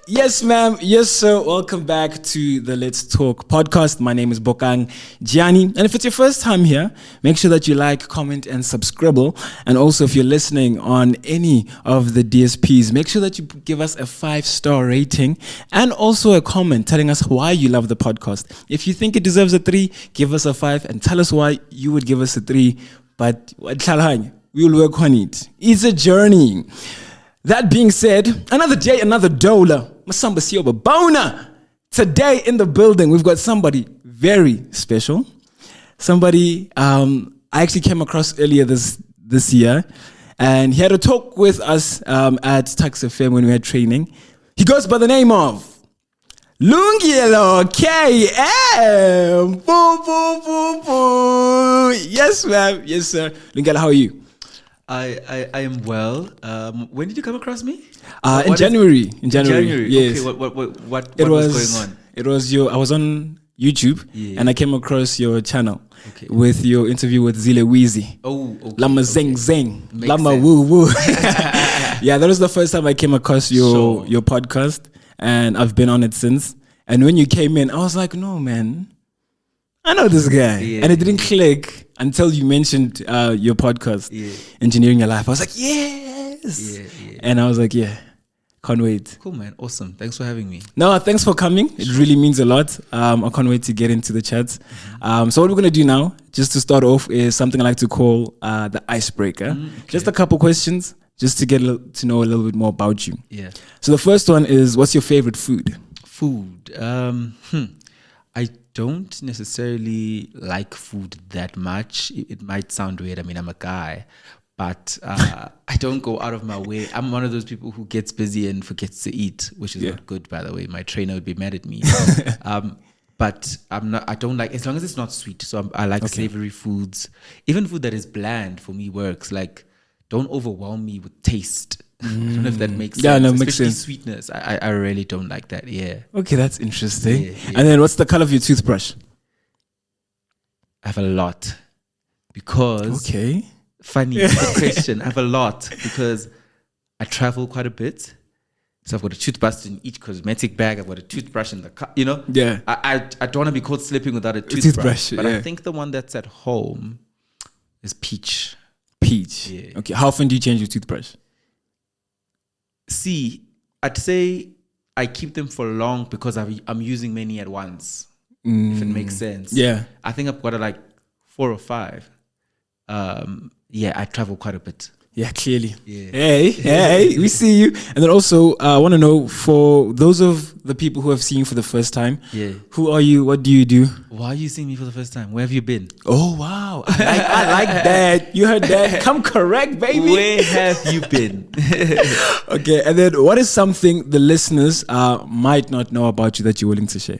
Yes, ma'am. Yes, sir. Welcome back to the Let's Talk podcast. My name is Bokang, Jiyane. And if it's your first time here, make sure that you like, comment, and subscribe. And also, if you're listening on any of the DSPs, make sure that you give us a 5-star rating and also a comment telling us why you love the podcast. If you think it deserves a 3, give us a 5 and tell us why you would give us a 3. But we will work on it. It's a journey. That being said, another day, another dollar. Masamba Sioba Bona. Today in the building, we've got somebody very special. Somebody I actually came across earlier this year, and he had a talk with us at Tax FM when we had training. He goes by the name of Lungelo KM. Boo, boo, boo, boo. Yes, ma'am. Yes, sir. Lungelo, how are you? I am well. When did you come across me? In January. In January. Yes. Okay. What was going on? It was I was on YouTube and I came across your channel with your interview with Zile Weezy. Oh, okay. Lama Zeng Zeng. Lama Woo Woo. Yeah, that was the first time I came across your podcast, and I've been on it since. And when you came in, I was like, no, man, I know this guy. And it didn't click until you mentioned your podcast, Engineering Your Life. I was like, yes. And I was like, can't wait. Cool, man. Awesome. Thanks for having me. No, thanks for coming. It really means a lot. I can't wait to get into the chats. So what we're going to do now, just to start off, is something I like to call the icebreaker. Just a couple questions, just to get to know a little bit more about you. Yeah. So the first one is, what's your favorite food? Food. I don't necessarily like food that much. It might sound weird. I mean, I'm a guy, but I don't go out of my way. I'm one of those people who gets busy and forgets to eat, which is not good, by the way. My trainer would be mad at me. But I don't like, as long as it's not sweet. So I like savory foods. Even food that is bland for me works. Like, don't overwhelm me with taste. I don't know if that makes sense. Yeah, no, especially makes sense. Sweetness. I really don't like that. Yeah. Okay, that's interesting. Yeah. And then what's the color of your toothbrush? I have a lot because funny good question. I have a lot because I travel quite a bit. So I've got a toothbrush in each cosmetic bag. I've got a toothbrush in the car. You know? Yeah. I don't want to be caught slipping without a toothbrush. But I think the one that's at home is peach. Peach. Yeah. Okay. How often do you change your toothbrush? See, I'd say I keep them for long because I'm using many at once. If it makes sense. Yeah. I think I've got like 4 or 5. I travel quite a bit. Yeah, clearly. Yeah. Hey, we see you. And then also, I want to know, for those of the people who have seen you for the first time, who are you? What do you do? Why are you seeing me for the first time? Where have you been? Oh, wow. I like that. You heard that. Come correct, baby. Where have you been? Okay, and then what is something the listeners might not know about you that you're willing to share?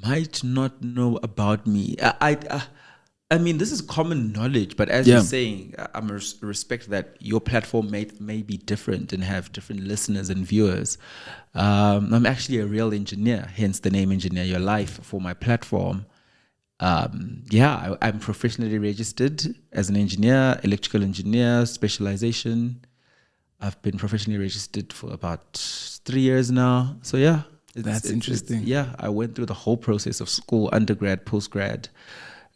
Might not know about me. I mean, this is common knowledge, but as you're saying, I respect that your platform may be different and have different listeners and viewers. I'm actually a real engineer, hence the name Engineer Your Life for my platform. I'm professionally registered as an engineer, electrical engineer, specialization. I've been professionally registered for about 3 years now. So that's interesting. I went through the whole process of school, undergrad, postgrad,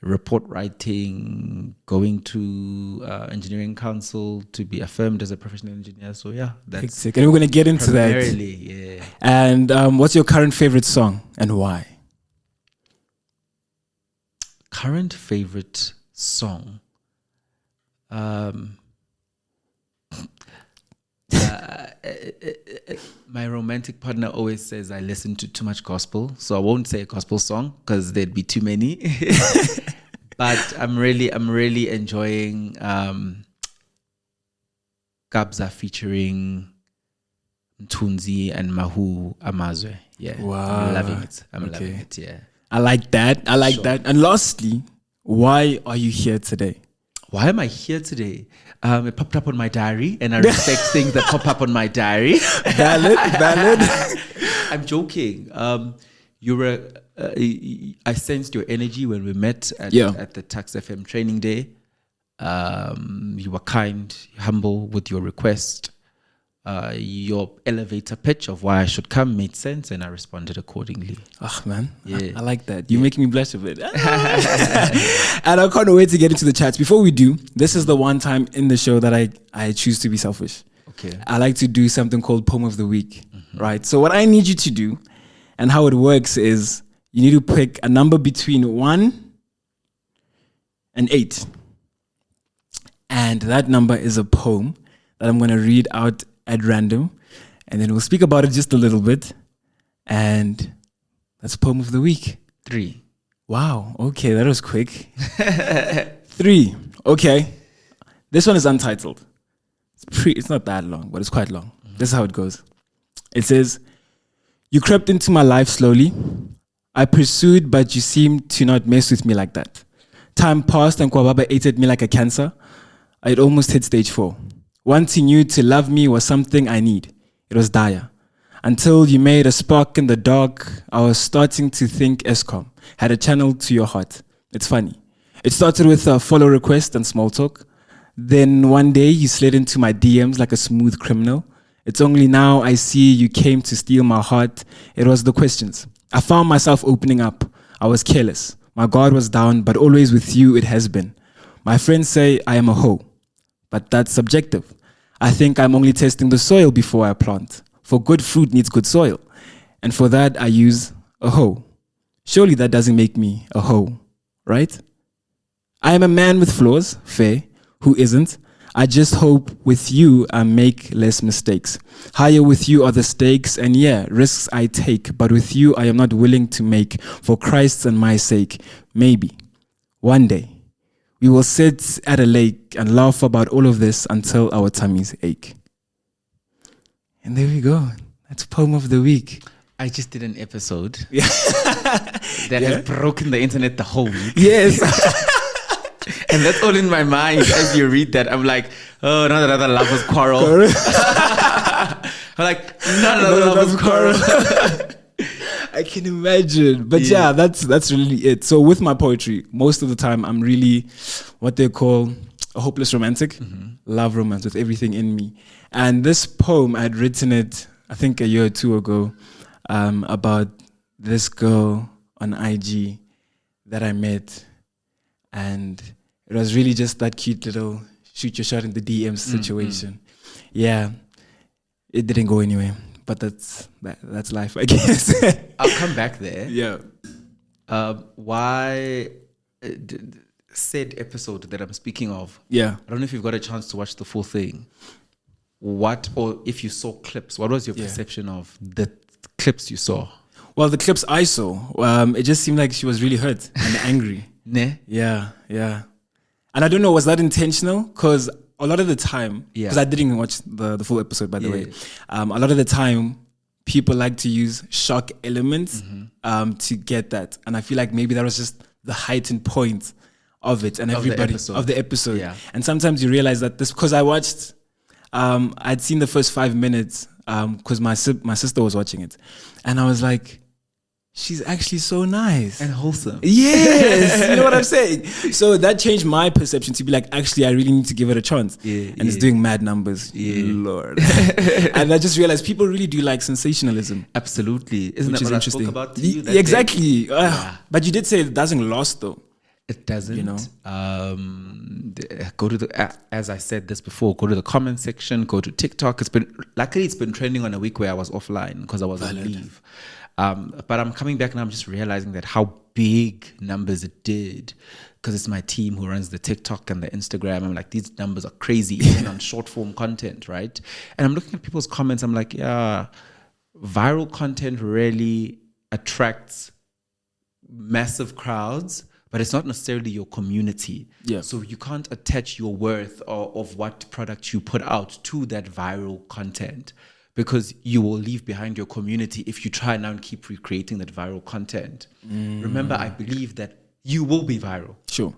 report writing, going to engineering council to be affirmed as a professional engineer. So that's sick. And we're going to get into that. Primarily, And what's your current favorite song and why? Current favorite song? My romantic partner always says I listen to too much gospel, so I won't say a gospel song because there'd be too many. But I'm really enjoying Kabza featuring Mtunzi and Mahu Amazwe. Yeah, wow. I'm loving it. Loving it. Yeah, I like that. And lastly, why are you here today? Why am I here today? It popped up on my diary, and I respect things that pop up on my diary. Valid. I'm joking. I sensed your energy when we met at the Tax FM training day. You were kind, humble with your request. your elevator pitch of why I should come made sense, and I responded accordingly. Oh man, Yeah. I like that. You're making me blush a bit. And I can't wait to get into the chats. Before we do, this is the one time in the show that I choose to be selfish. Okay. I like to do something called Poem of the Week, right? So what I need you to do, and how it works is, you need to pick a number between 1 and 8. And that number is a poem that I'm going to read out at random. And then we'll speak about it just a little bit. And that's Poem of the Week. 3. Wow. Okay, that was quick. 3. Okay. This one is untitled. It's not that long, but it's quite long. This is how it goes. It says, "You crept into my life slowly. I pursued, but you seemed to not mess with me like that. Time passed and Kwababa ate at me like a cancer. I'd almost hit stage 4. Wanting you to love me was something I need. It was dire. Until you made a spark in the dark, I was starting to think ESCOM had a channel to your heart. It's funny. It started with a follow request and small talk. Then one day you slid into my DMs like a smooth criminal. It's only now I see you came to steal my heart. It was the questions. I found myself opening up. I was careless. My guard was down, but always with you it has been. My friends say I am a hoe, but that's subjective. I think I'm only testing the soil before I plant. For good fruit needs good soil. And for that I use a hoe. Surely that doesn't make me a hoe, right? I am a man with flaws, fair. Who isn't? I just hope with you I make less mistakes. Higher with you are the stakes, and yeah, risks I take, but with you I am not willing to make for Christ's and my sake. Maybe one day we will sit at a lake and laugh about all of this until our tummies ache. And there we go. That's Poem of the Week. I just did an episode that has broken the internet the whole week. Yes. And that's all in my mind as you read that. I'm like, oh, not another lover's quarrel. I'm like, not another lover's quarrel. I can imagine. But yeah, that's really it. So with my poetry, most of the time I'm really what they call a hopeless romantic. Love romance with everything in me. And this poem, I had written it, I think a year or two ago, about this girl on IG that I met. And it was really just that cute little shoot your shot in the DMs situation. Yeah, it didn't go anywhere, but that's life, I guess. I'll come back there. Yeah. Why said episode that I'm speaking of? Yeah. I don't know if you've got a chance to watch the full thing. What, or if you saw clips, what was your perception of the clips you saw? Well, the clips I saw, it just seemed like she was really hurt and angry. Ne? Yeah. And I don't know, was that intentional? Because a lot of the time, because I didn't even watch the full episode, by the way, a lot of the time, people like to use shock elements to get that. And I feel like maybe that was just the heightened point of it and everybody of the episode. Yeah. And sometimes you realize that this, because I watched, I'd seen the first 5 minutes because my sister was watching it. And I was like, she's actually so nice. And wholesome. Yes. You know what I'm saying? So that changed my perception to be like, actually, I really need to give it a chance. And it's doing mad numbers. Lord. And I just realized people really do like sensationalism. Absolutely. Isn't which that is what interesting. I spoke about to you? Exactly. But you did say it doesn't last though. It doesn't. You know? Go to the, as I said this before, go to the comment section, go to TikTok. Luckily it's been trending on a week where I was offline because I was on leave. But I'm coming back and I'm just realizing that how big numbers it did, because it's my team who runs the TikTok and the Instagram. I'm like, these numbers are crazy, even on short form content, right? And I'm looking at people's comments. I'm like, yeah, viral content really attracts massive crowds, but it's not necessarily your community. Yeah. So you can't attach your worth of what product you put out to that viral content, because you will leave behind your community if you try now and keep recreating that viral content. Remember, I believe that you will be viral. Sure.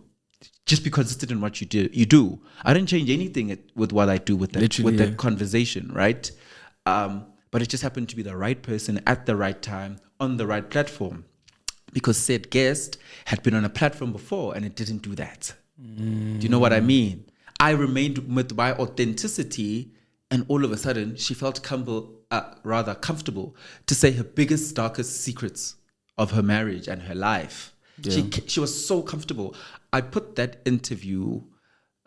Just because it's in what you do. I didn't change anything with what I do with that conversation, right? But it just happened to be the right person at the right time on the right platform, because said guest had been on a platform before and it didn't do that. Do you know what I mean? I remained with my authenticity And all of a sudden, she felt rather comfortable to say her biggest, darkest secrets of her marriage and her life. Yeah. She was so comfortable. I put that interview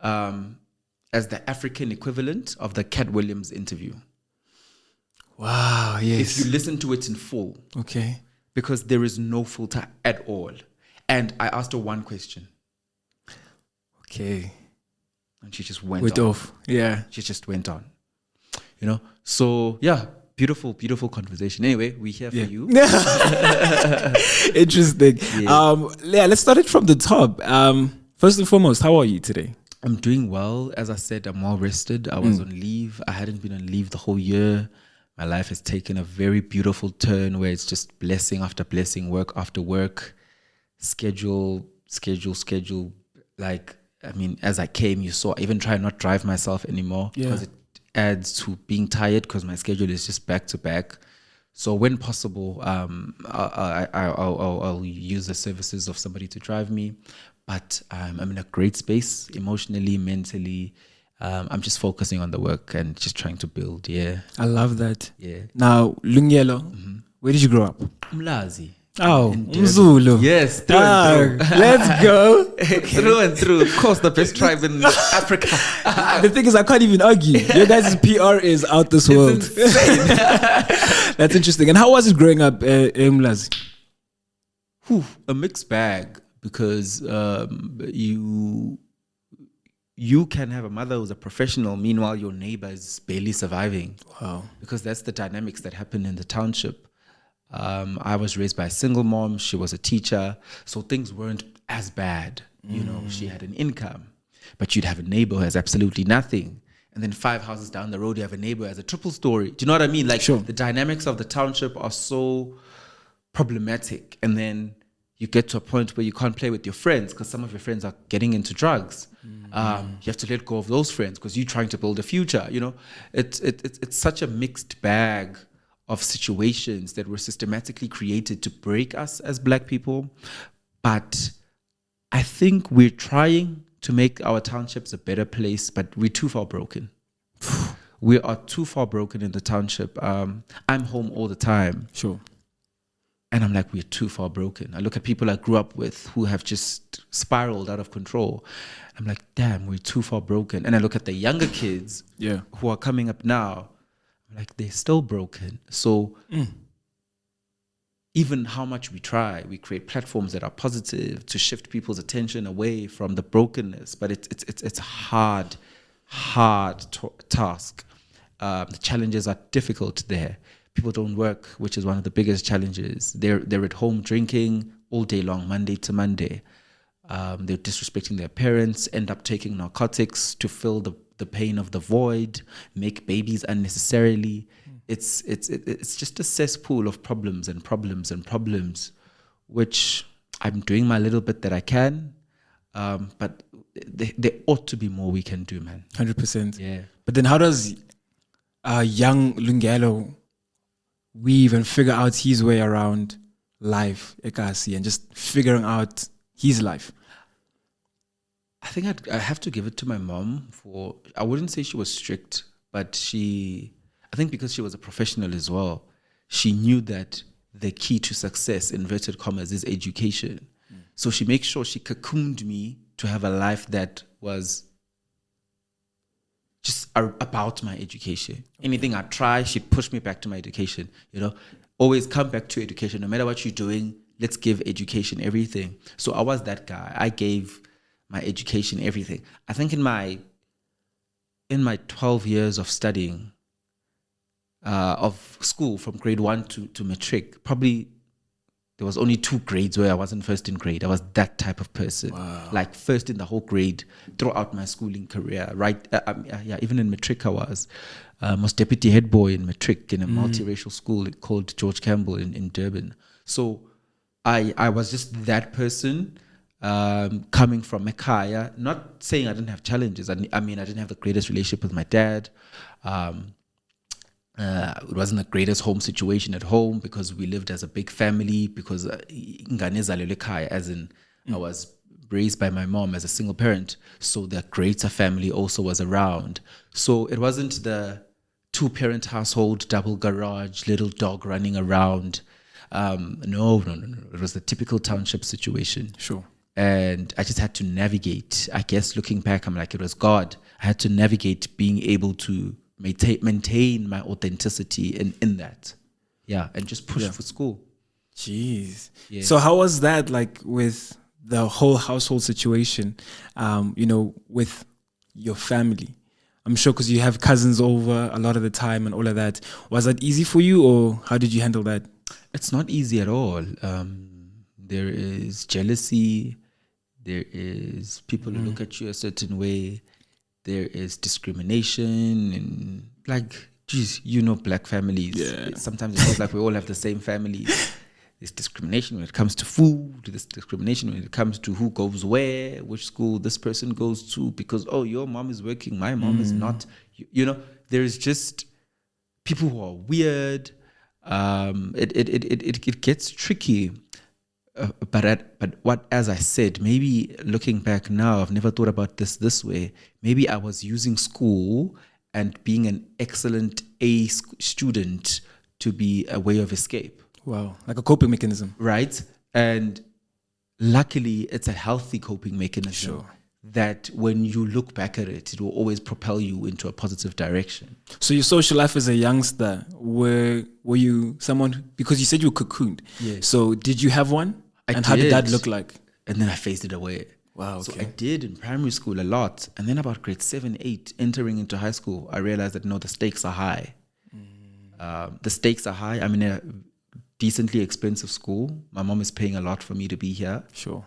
as the African equivalent of the Cat Williams interview. Wow, yes. If you listen to it in full. Okay. Because there is no filter at all. And I asked her one question. Okay. And she just went off. Yeah. She just went on. You know? So, yeah. Beautiful, beautiful conversation. Anyway, we're here for you. Interesting. Yeah. Let's start it from the top. First and foremost, how are you today? I'm doing well. As I said, I'm well rested. I was on leave. I hadn't been on leave the whole year. My life has taken a very beautiful turn where it's just blessing after blessing, work after work, schedule. Like, I mean, as I came, you saw, I even try not drive myself anymore because it adds to being tired because my schedule is just back to back. So when possible, I'll use the services of somebody to drive me. But I'm in a great space, emotionally, mentally. I'm just focusing on the work and just trying to build. Yeah, I love that. Yeah. Now, Lungelo, where did you grow up? Mlazi. Oh, Mzulu. Yes, through and through. Let's go. Through and through. Of course, the best tribe in Africa. The thing is, I can't even argue. Your guys' PR is out this world. Insane. That's interesting. And how was it growing up in Mlazi? A mixed bag, because you can have a mother who's a professional, meanwhile your neighbor is barely surviving. Wow. Because that's the dynamics that happen in the township. I was raised by a single mom. She was a teacher. So things weren't as bad. You know, she had an income. But you'd have a neighbor who has absolutely nothing. And then 5 houses down the road, you have a neighbor who has a triple story. Do you know what I mean? Like, the dynamics of the township are so problematic. And then you get to a point where you can't play with your friends because some of your friends are getting into drugs. You have to let go of those friends because you're trying to build a future. You know, it's such a mixed bag of situations that were systematically created to break us as Black people. But I think we're trying to make our townships a better place, but we're too far broken. We are too far broken in the township. I'm home all the time. Sure. And I'm like, we're too far broken. I look at people I grew up with who have just spiraled out of control. I'm like, damn, we're too far broken. And I look at the younger kids who are coming up now. I'm like, they're still broken. So even how much we try, we create platforms that are positive to shift people's attention away from the brokenness. But it's a hard task. The challenges are difficult there. People don't work, which is one of the biggest challenges. They're at home drinking all day long, Monday to Monday. They're disrespecting their parents, end up taking narcotics to fill the pain of the void, make babies unnecessarily. It's just a cesspool of problems, which I'm doing my little bit that I can. But there ought to be more we can do, man. 100%. Yeah. But then how does young Lungelo weave and figure out his way around life, Ekasi, and just figuring out his life? I think I have to give it to my mom for, I wouldn't say she was strict, but I think because she was a professional as well, she knew that the key to success, inverted commas, is education. So she makes sure she cocooned me to have a life that was just about my education. Anything I try, she'd push me back to my education. You know, always come back to education. No matter what you're doing, let's give education everything. So I was that guy. I gave my education everything. I think in my 12 years of studying, of school from grade 1 to matric, probably there was only 2 grades where I wasn't first in grade. I was that type of person. Wow. Like first in the whole grade throughout my schooling career. Right? Even in matric I was deputy head boy in matric in a multiracial school called George Campbell in Durban. So I was just that person. Coming from Mekaya, not saying I didn't have challenges. I mean, I didn't have the greatest relationship with my dad. It wasn't the greatest home situation at home because we lived as a big family, because as in I was raised by my mom as a single parent. So the greater family also was around. So it wasn't the 2-parent household, double garage, little dog running around. No. It was the typical township situation. Sure. And I just had to navigate. I guess looking back, I'm like, it was God. I had to navigate being able to maintain my authenticity in that. Yeah, and just push for school. Jeez. Yeah. So how was that like with the whole household situation, with your family? I'm sure because you have cousins over a lot of the time and all of that. Was that easy for you, or how did you handle that? It's not easy at all. There is jealousy. There is people who look at you a certain way. There is discrimination and black families. Yeah. Sometimes it feels like we all have the same family. There's discrimination when it comes to food. There's discrimination when it comes to who goes where, which school this person goes to, because, your mom is working, my mom is not. There is just people who are weird. It gets tricky. But as I said, maybe looking back now, I've never thought about this way. Maybe I was using school and being an excellent A student to be a way of escape. Wow, like a coping mechanism. Right? And luckily, it's a healthy coping mechanism. Sure. That when you look back at it, it will always propel you into a positive direction. So your social life as a youngster, were you someone, because you said you were cocooned. Yes. So did you have one? How did that look like? And then I phased it away. Wow, okay. So I did in primary school a lot. And then about grade 7, 8, entering into high school, I realized that, no, the stakes are high. The stakes are high. I'm in a decently expensive school. My mom is paying a lot for me to be here. Sure.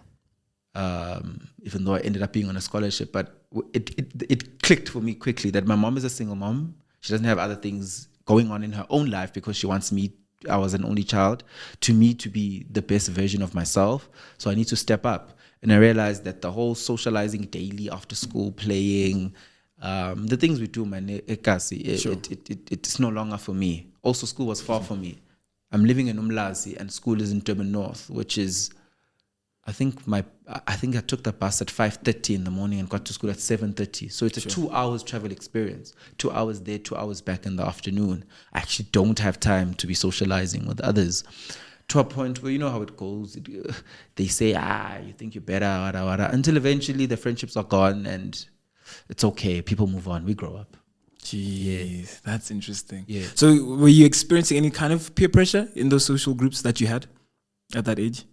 Even though I ended up being on a scholarship. But it clicked for me quickly that my mom is a single mom. She doesn't have other things going on in her own life because she wants me, I was an only child, to me to be the best version of myself. So I need to step up. And I realized that the whole socializing daily after school, playing, the things we do, man, it's no longer for me. Also, school was far from me. I'm living in Umlazi and school is in Durban North, which is, I think I took the bus at 5:30 in the morning and got to school at 7:30. So it's a 2 hours travel experience. 2 hours there, 2 hours back in the afternoon. I actually don't have time to be socializing with others. To a point where, you know how it goes. They say, you think you're better, wada. Until eventually the friendships are gone and it's okay. People move on. We grow up. Jeez, that's interesting. Yeah. So were you experiencing any kind of peer pressure in those social groups that you had at that age?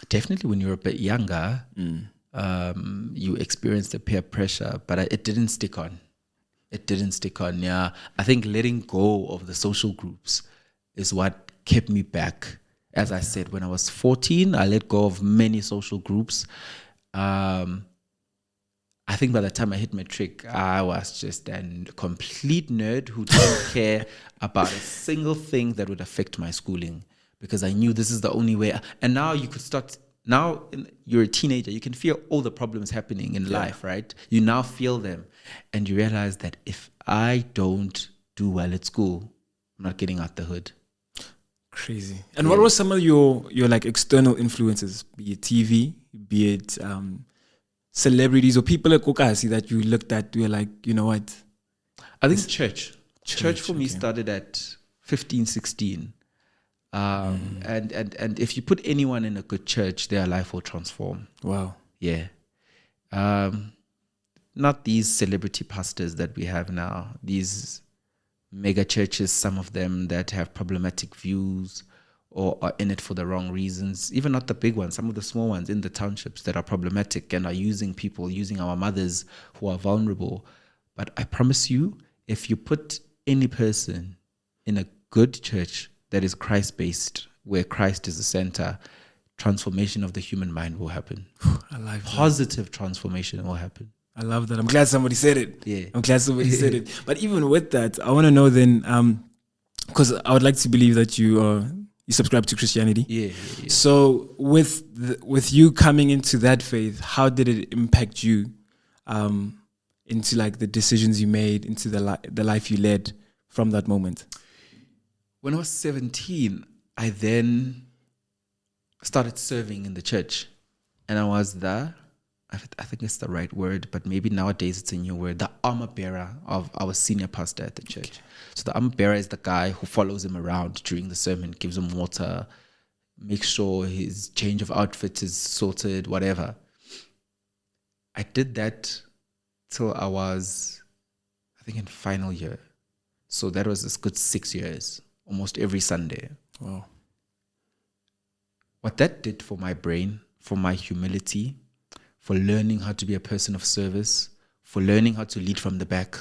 Definitely when you're a bit younger, you experience the peer pressure, but it didn't stick on. Yeah. I think letting go of the social groups is what kept me back. As I said, when I was 14, I let go of many social groups. I think by the time I hit matric, I was just a complete nerd who didn't care about a single thing that would affect my schooling, because I knew this is the only way. And now you could start, you're a teenager, you can feel all the problems happening in life, right? You now feel them and you realize that if I don't do well at school, I'm not getting out the hood. Crazy. And what were some of your like external influences, be it TV, be it celebrities or people at Kokasi that you looked at, you were like, you know what? I think church for me started at 15, 16. And if you put anyone in a good church, their life will transform. Wow. Yeah. Not these celebrity pastors that we have now, these mega churches, some of them that have problematic views or are in it for the wrong reasons. Even not the big ones, some of the small ones in the townships that are problematic and are using our mothers who are vulnerable. But I promise you, if you put any person in a good church that is Christ-based, where Christ is the center, transformation of the human mind will happen. I like that. Positive transformation will happen. I love that. I'm glad somebody said it. Yeah. I'm glad somebody said it. But even with that, I want to know then, because I would like to believe that you subscribe to Christianity. Yeah. So with you coming into that faith, how did it impact you into like the decisions you made, into the life you led from that moment? When I was 17, I then started serving in the church. And I was there I think it's the right word, but maybe nowadays it's a new word, the armor bearer of our senior pastor at the church. Okay. So the armor bearer is the guy who follows him around during the sermon, gives him water, makes sure his change of outfit is sorted, whatever. I did that till I was, I think, in final year. So that was a good 6 years, almost every Sunday. Wow. What that did for my brain, for my humility, for learning how to be a person of service, for learning how to lead from the back,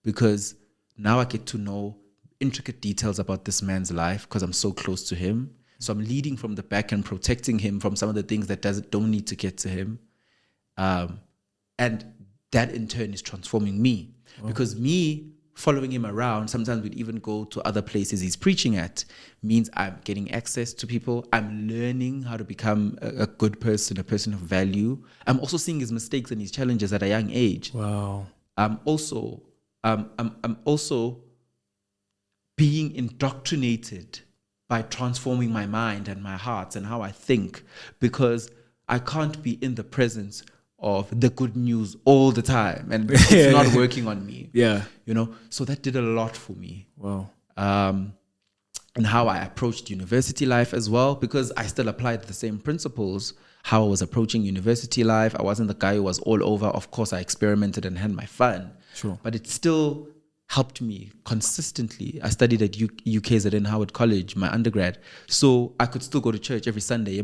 because now I get to know intricate details about this man's life because I'm so close to him. So I'm leading from the back and protecting him from some of the things that don't need to get to him. And that in turn is transforming me. Wow. Because me following him around, sometimes we'd even go to other places he's preaching at, means I'm getting access to people. I'm learning how to become a good person, a person of value. I'm also seeing his mistakes and his challenges at a young age. Wow. I'm also being indoctrinated by transforming my mind and my heart and how I think, because I can't be in the presence of the good news all the time, and it's not working on me. Yeah. So that did a lot for me. Wow. And how I approached university life as well, because I still applied the same principles. How I was approaching university life. I wasn't the guy who was all over. Of course, I experimented and had my fun. Sure. But it still helped me consistently. I studied at UKZN Howard College, my undergrad. So I could still go to church every Sunday.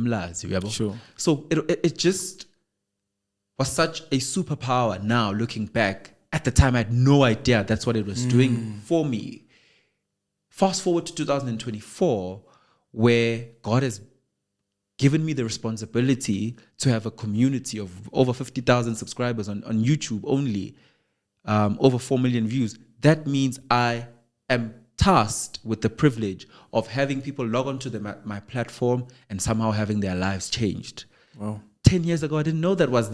Sure. So it just was such a superpower now looking back. At the time, I had no idea that's what it was doing for me. Fast forward to 2024, where God has given me the responsibility to have a community of over 50,000 subscribers on YouTube only, over 4 million views. That means I am tasked with the privilege of having people log onto my platform and somehow having their lives changed. Wow. 10 years ago, I didn't know that was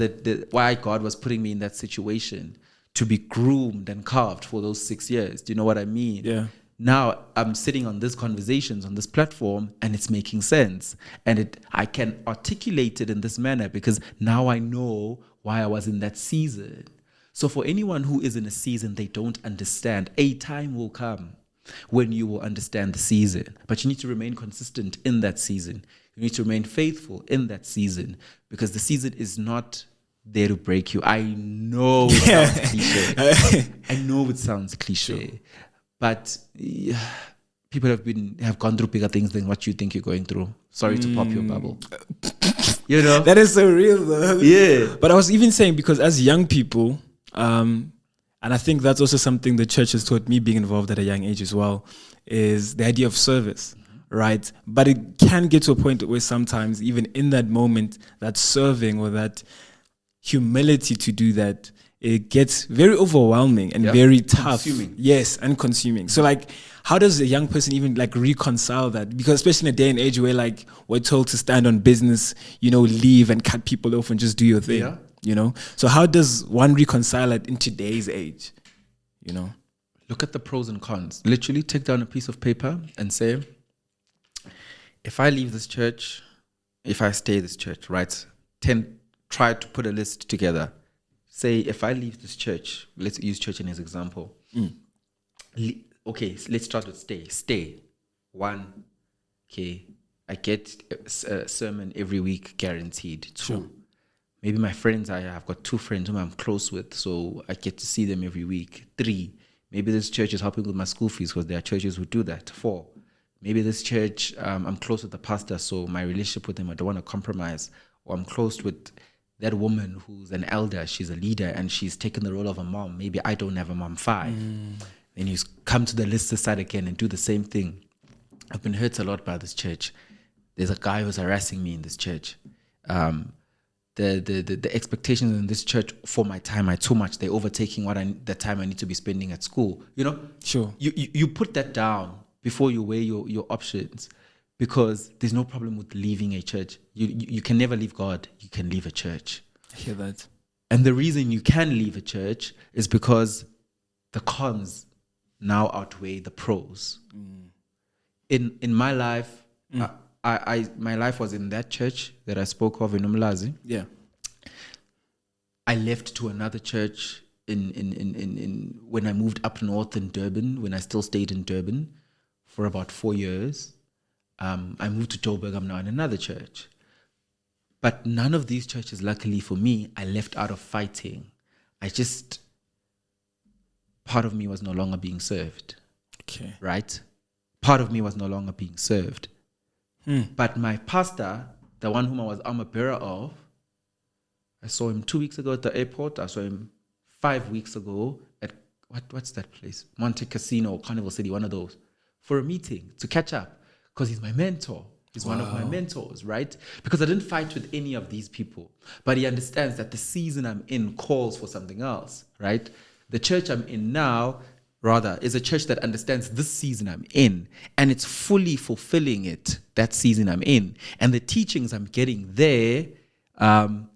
why God was putting me in that situation, to be groomed and carved for those 6 years. Do you know what I mean? Yeah. Now I'm sitting on these conversations on this platform and it's making sense. And I can articulate it in this manner because now I know why I was in that season. So for anyone who is in a season they don't understand, a time will come when you will understand the season. But you need to remain consistent in that season. You need to remain faithful in that season, because the season is not there to break you. I know it sounds cliche. I know it sounds cliche. Sure. But people have gone through bigger things than what you think you're going through. Sorry to pop your bubble. That is so real though. Yeah. But I was even saying, because as young people, and I think that's also something the church has taught me being involved at a young age as well, is the idea of service. Right. But it can get to a point where sometimes even in that moment, that serving or that humility to do that, it gets very overwhelming and very tough. Consuming. Yes, and consuming. So like, how does a young person even like reconcile that? Because especially in a day and age where like we're told to stand on business, leave and cut people off and just do your thing, So how does one reconcile it in today's age, Look at the pros and cons. Literally take down a piece of paper and say, if I leave this church, if I stay this church, right? Try to put a list together. Say, if I leave this church, let's use church in as example. Okay, let's start with stay. Stay. 1, okay, I get a sermon every week guaranteed. 2, sure. Maybe my friends, I've got 2 friends whom I'm close with, so I get to see them every week. 3, maybe this church is helping with my school fees because there are churches who do that. 4, maybe this church, I'm close with the pastor, so my relationship with him, I don't want to compromise. Or I'm close with that woman who's an elder, she's a leader, and she's taken the role of a mom. Maybe I don't have a mom. 5. Then you come to the list aside again and do the same thing. I've been hurt a lot by this church. There's a guy who's harassing me in this church. The expectations in this church for my time are too much. They're overtaking the time I need to be spending at school. Sure. You put that down before you weigh your options, because there's no problem with leaving a church. You can never leave God. You can leave a church. I hear that. And the reason you can leave a church is because the cons now outweigh the pros. In my life, my life was in that church that I spoke of in Umlazi. Yeah. I left to another church in when I moved up north in Durban, when I still stayed in Durban for about 4 years. I moved to Joburg. I'm now in another church. But none of these churches, luckily for me, I left out of fighting. Part of me was no longer being served. Okay. Right? Part of me was no longer being served. But my pastor, the one whom I was armor bearer of, I saw him 2 weeks ago at the airport. I saw him 5 weeks ago at, what's that place? Monte Casino, Carnival City, one of those, for a meeting to catch up, because he's my mentor. He's one of my mentors, right? Because I didn't fight with any of these people, but he understands that the season I'm in calls for something else, right? The church I'm in now, rather, is a church that understands this season I'm in, and it's fully fulfilling it, that season I'm in. And the teachings I'm getting there, I'm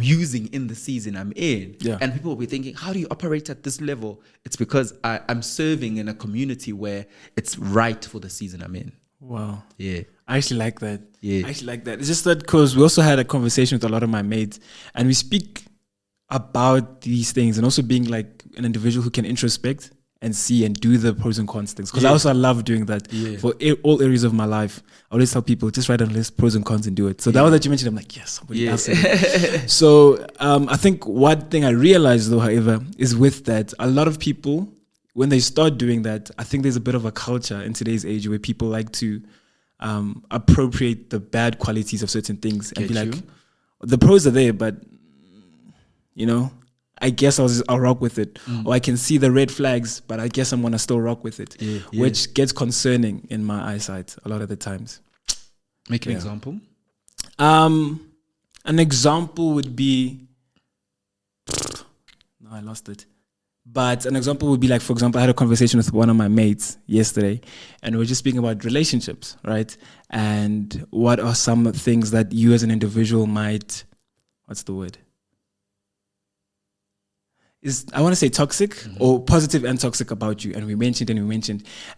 using in the season I'm in. Yeah. And people will be thinking, how do you operate at this level? It's because I'm serving in a community where it's right for the season I'm in. Wow. Yeah. I actually like that. Yeah. I actually like that. It's just that because we also had a conversation with a lot of my mates, and we speak about these things, and also being like an individual who can introspect and see and do the pros and cons things. Because I love doing that for all areas of my life. I always tell people, just write down a list, pros and cons, and do it. So that one that you mentioned, I'm like, yes, somebody else said it. So I think one thing I realized though, however, is with that, a lot of people, when they start doing that, I think there's a bit of a culture in today's age where people like to appropriate the bad qualities of certain things and be like, the pros are there, but you know, I guess I'll rock with it. Or I can see the red flags, but I guess I'm going to still rock with it, which gets concerning in my eyesight a lot of the times. Make an example. An example would be, no, I lost it. But an example would be like, for example, I had a conversation with one of my mates yesterday, and we were just speaking about relationships, right? And what are some things that you as an individual might, what's the word? I want to say toxic or positive and toxic about you. And we mentioned.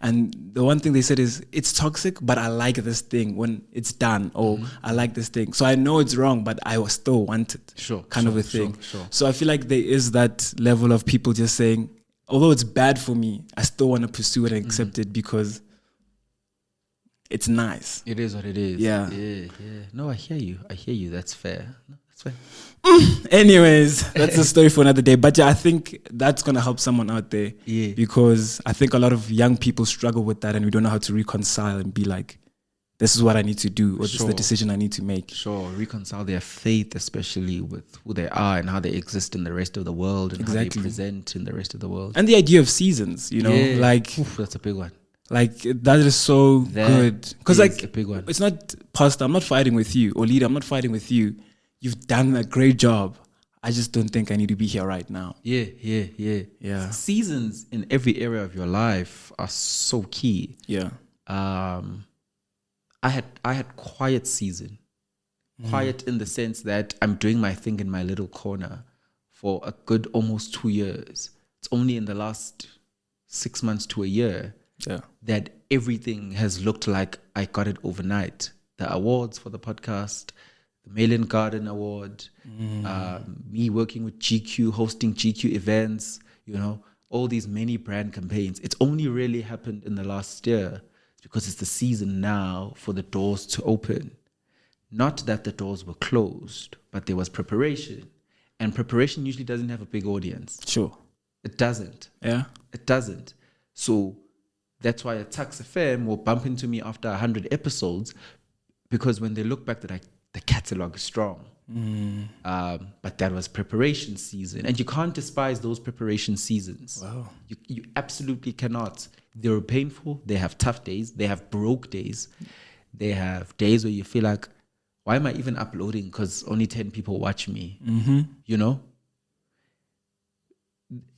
And the one thing they said is, it's toxic, but I like this thing when it's done, or I like this thing. So I know it's wrong, but I will still want it. Kind of a thing. So I feel like there is that level of people just saying, although it's bad for me, I still want to pursue it and accept it because it's nice. It is what it is. Yeah. No, I hear you. That's fair. That's fair. Anyways, that's a story for another day. But yeah, I think that's going to help someone out there. Yeah. Because I think a lot of young people struggle with that, and we don't know how to reconcile and be like, this is what I need to do, or this is the decision I need to make. Reconcile their faith, especially with who they are and how they exist in the rest of the world, and how they present in the rest of the world. And the idea of seasons, you know, like... that's a big one. Like, that is so good. Because like, a big one. It's not, Pastor, I'm not fighting with you, or leader, I'm not fighting with you. You've done a great job. I just don't think I need to be here right now. Yeah. Seasons in every area of your life are so key. Yeah. I had quiet season. Quiet in the sense that I'm doing my thing in my little corner for a good almost 2 years. It's only in the last 6 months to a year that everything has looked like I got it overnight. The awards for the podcast, the Mail & Garden Award, me working with GQ, hosting GQ events, you know, all these many brand campaigns. It's only really happened in the last year because it's the season now for the doors to open. Not that the doors were closed, but there was preparation. And preparation usually doesn't have a big audience. Sure. It doesn't. Yeah. It doesn't. So that's why a Tax FM will bump into me after 100 episodes, because when they look back, they're like, the catalog is strong. But that was preparation season. And you can't despise those preparation seasons. Wow. You absolutely cannot. They're painful. They have tough days. They have broke days. They have days where you feel like, why am I even uploading? Because only 10 people watch me. You know?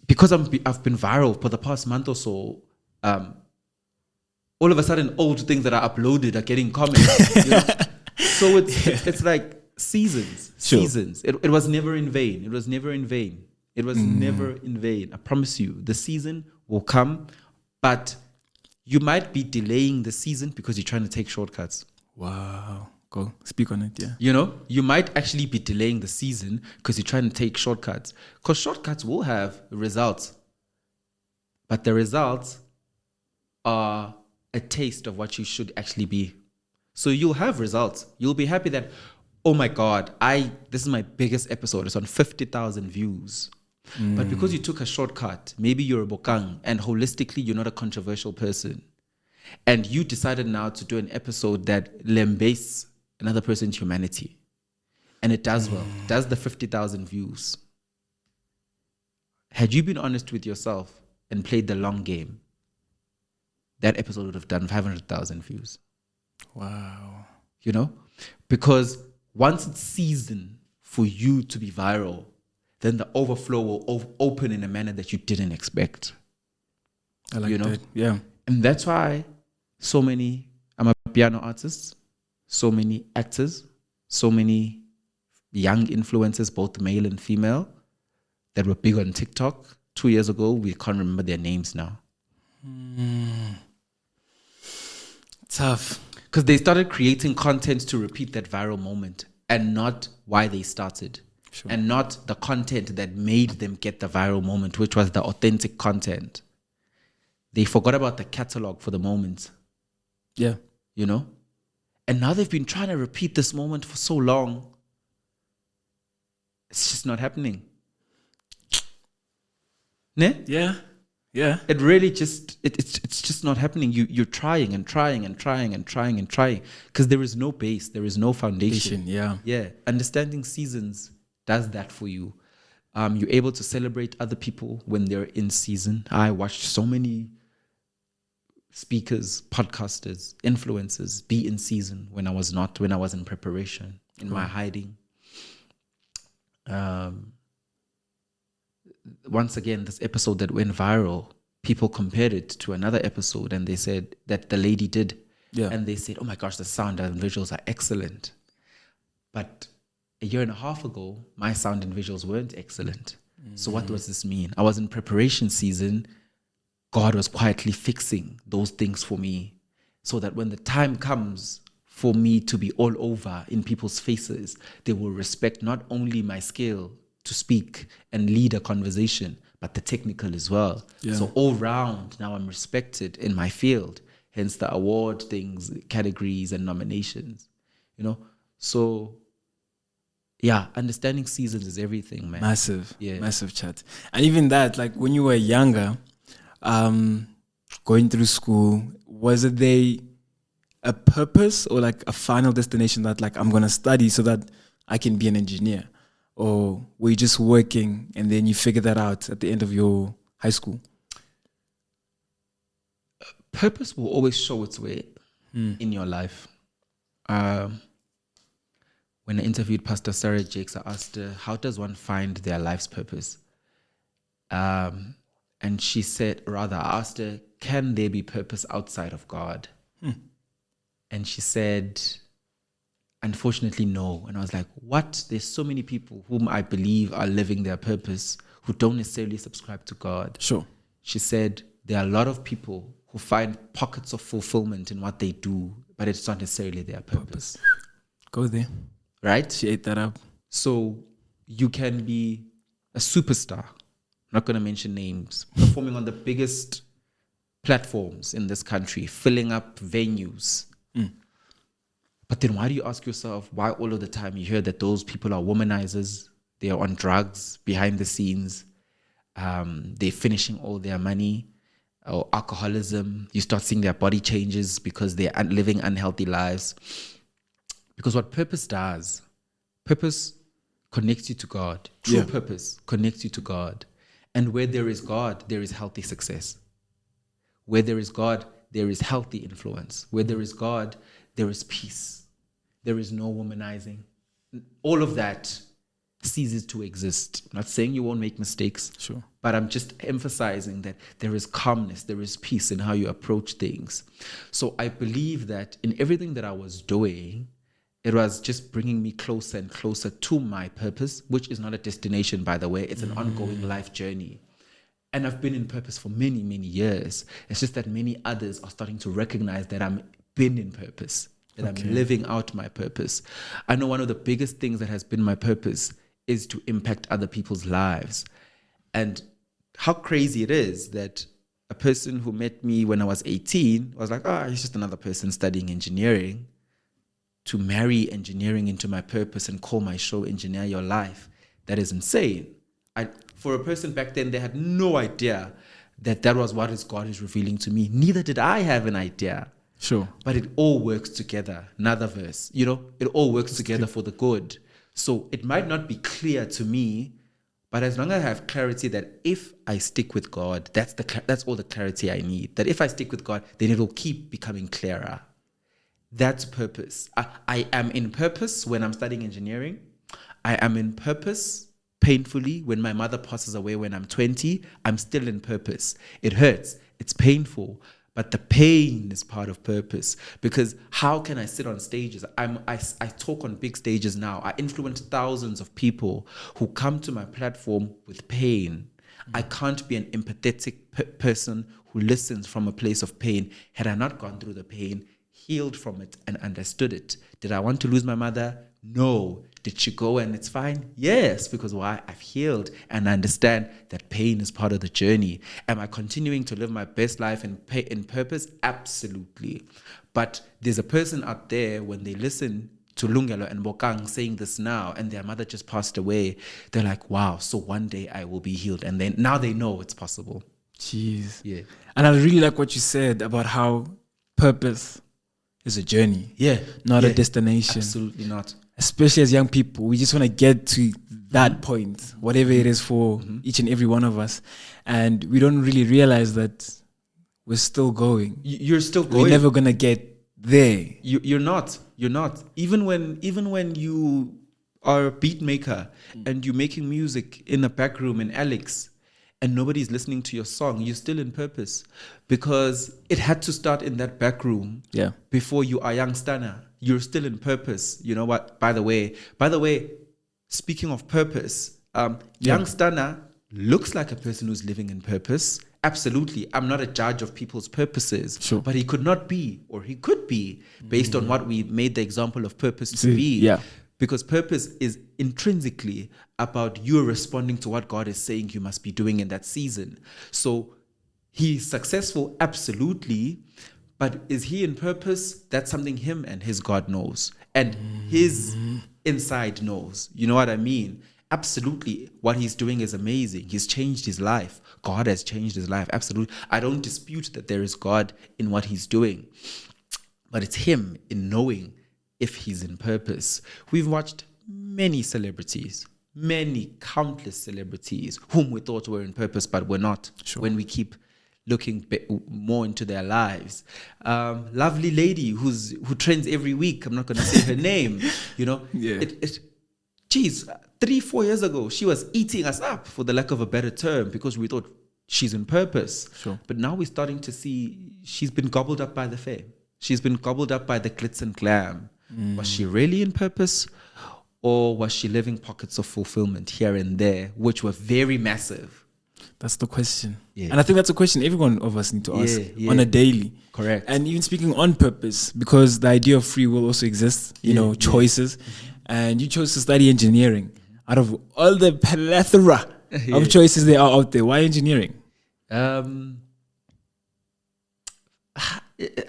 Because I've been viral for the past month or so, all of a sudden old things that are uploaded are getting comments. You know? So it's like seasons. It was never in vain. It was never in vain. I promise you, the season will come, but you might be delaying the season because you're trying to take shortcuts. Wow. Go speak on it. Yeah. You know, you might actually be delaying the season because you're trying to take shortcuts. Because shortcuts will have results. But the results are a taste of what you should actually be. So you'll have results. You'll be happy that, oh my God, this is my biggest episode. It's on 50,000 views. But because you took a shortcut, maybe you're a Bokang, and holistically you're not a controversial person. And you decided now to do an episode that lambasts another person's humanity. And it does well. It does the 50,000 views. Had you been honest with yourself and played the long game, that episode would have done 500,000 views. Wow. You know? Because once it's seasoned for you to be viral, then the overflow will open in a manner that you didn't expect. I like that. Yeah. And that's why so many piano artists, so many actors, so many young influencers, both male and female, that were big on TikTok 2 years ago, we can't remember their names now. Tough. Because they started creating content to repeat that viral moment and not why they started. Sure. And not the content that made them get the viral moment, which was the authentic content. They forgot about the catalog for the moment. Yeah. You know? And now they've been trying to repeat this moment for so long. It's just not happening. Ne? Yeah. Yeah. It really just, it's just not happening. You're trying and trying and trying and trying and trying because there is no base. There is no foundation. Yeah. Yeah. Understanding seasons does that for you. You're able to celebrate other people when they're in season. I watched so many speakers, podcasters, influencers be in season when I was not, when I was in preparation, in my hiding. Once again, this episode that went viral, people compared it to another episode and they said that the lady did. Yeah. And they said, oh my gosh, the sound and visuals are excellent. But a year and a half ago, my sound and visuals weren't excellent. So what does this mean? I was in preparation season. God was quietly fixing those things for me so that when the time comes for me to be all over in people's faces, they will respect not only my skill to speak and lead a conversation, but the technical as well. Yeah. So all round, now I'm respected in my field, hence the award things, categories and nominations, you know? So yeah, understanding seasons is everything, man. Massive. Yeah. Massive chat. And even that, like when you were younger, going through school, was it a purpose or like a final destination that like I'm going to study so that I can be an engineer? Or were you just working and then you figure that out at the end of your high school? Purpose will always show its way in your life. When I interviewed Pastor Sarah Jakes, I asked her, how does one find their life's purpose? And she said, I asked her, can there be purpose outside of God? And she said, unfortunately, no. And I was like, what? There's so many people whom I believe are living their purpose who don't necessarily subscribe to God. Sure. She said, there are a lot of people who find pockets of fulfillment in what they do, but it's not necessarily their purpose. Go there. Right? She ate that up. So you can be a superstar, I'm not going to mention names, performing on the biggest platforms in this country, filling up venues. But then why do you ask yourself why all of the time you hear that those people are womanizers, they are on drugs behind the scenes, they're finishing all their money, or alcoholism, you start seeing their body changes because they're living unhealthy lives. Because what purpose does, purpose connects you to God. True purpose connects you to God. And where there is God, there is healthy success. Where there is God, there is healthy influence. Where there is God, there is peace. There is no womanizing. All of that ceases to exist. I'm not saying you won't make mistakes. Sure. But I'm just emphasizing that there is calmness, there is peace in how you approach things. So I believe that in everything that I was doing, it was just bringing me closer and closer to my purpose, which is not a destination, by the way. It's an ongoing life journey. And I've been in purpose for many, many years. It's just that many others are starting to recognize that I've been in purpose. that I'm living out my purpose. I know one of the biggest things that has been my purpose is to impact other people's lives. And how crazy it is that a person who met me when I was 18 was like, he's just another person studying engineering. To marry engineering into my purpose and call my show Engineer Your Life, that is insane. For a person back then, they had no idea that was what God is revealing to me. Neither did I have an idea. Sure. But it all works together. Another verse, it all works together for the good. So it might not be clear to me, but as long as I have clarity that if I stick with God, that's all the clarity I need. That if I stick with God, then it'll keep becoming clearer. That's purpose. I am in purpose when I'm studying engineering. I am in purpose painfully when my mother passes away when I'm 20. I'm still in purpose. It hurts. It's painful. But the pain is part of purpose. Because how can I sit on stages? I talk on big stages now. I influence thousands of people who come to my platform with pain. I can't be an empathetic person who listens from a place of pain. Had I not gone through the pain, healed from it and understood it. Did I want to lose my mother? No. Did she go and it's fine? Yes, because why? I've healed and I understand that pain is part of the journey. Am I continuing to live my best life in purpose? Absolutely. But there's a person out there, when they listen to Lungelo and Bokang saying this now and their mother just passed away, they're like, wow, so one day I will be healed. And then now they know it's possible. Jeez. Yeah. And I really like what you said about how purpose is a journey, not a destination. Absolutely not. Especially as young people, we just want to get to that point, whatever it is for each and every one of us, and we don't really realize that we're still going. You're still going. We're never gonna get there. You're not. You're not. Even when you are a beat maker and you're making music in a back room in Alex, and nobody's listening to your song, you're still in purpose, because it had to start in that back room before you are young stunner. You're still in purpose. You know what? By the way, speaking of purpose, young stunner looks like a person who's living in purpose. Absolutely. I'm not a judge of people's purposes, but he could not be, or he could be, based on what we made the example of purpose to be. Yeah. Because purpose is intrinsically about you responding to what God is saying you must be doing in that season. So he's successful, absolutely. But is he in purpose? That's something him and his God knows. And his inside knows. You know what I mean? Absolutely. What he's doing is amazing. He's changed his life. God has changed his life. Absolutely. I don't dispute that there is God in what he's doing. But it's him in knowing if he's in purpose. We've watched many celebrities, countless celebrities whom we thought were in purpose, but were not. When we keep looking more into their lives. Lovely lady who trends every week. I'm not going to say her name. You know, geez, 3-4 years ago, she was eating us up, for the lack of a better term, because we thought she's in purpose. But now we're starting to see she's been gobbled up by the fame. She's been gobbled up by the glitz and glam. Was she really in purpose, or was she living pockets of fulfillment here and there, which were very massive? That's the question. And I think that's a question every one of us need to ask on a daily. Correct. And even speaking on purpose, because the idea of free will also exists, you know, choices. And you chose to study engineering. Out of all the plethora of choices there are out there, why engineering? I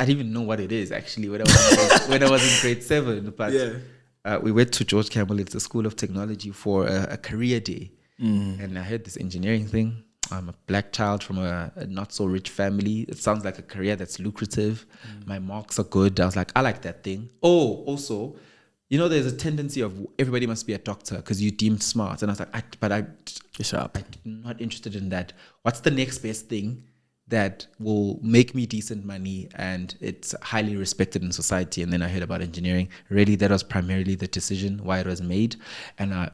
didn't even know what it is, actually, when I was in grade 7. But we went to George Campbell, it's the School of Technology, for a career day. And I heard this engineering thing. I'm a black child from a not so rich family. It sounds like a career that's lucrative. My marks are good. I was like, I like that thing. Oh, also, you know, there's a tendency of everybody must be a doctor because you're deemed smart. And I was like, I'm not interested in that. What's the next best thing that will make me decent money and it's highly respected in society? And then I heard about engineering. Really, that was primarily the decision why it was made. And I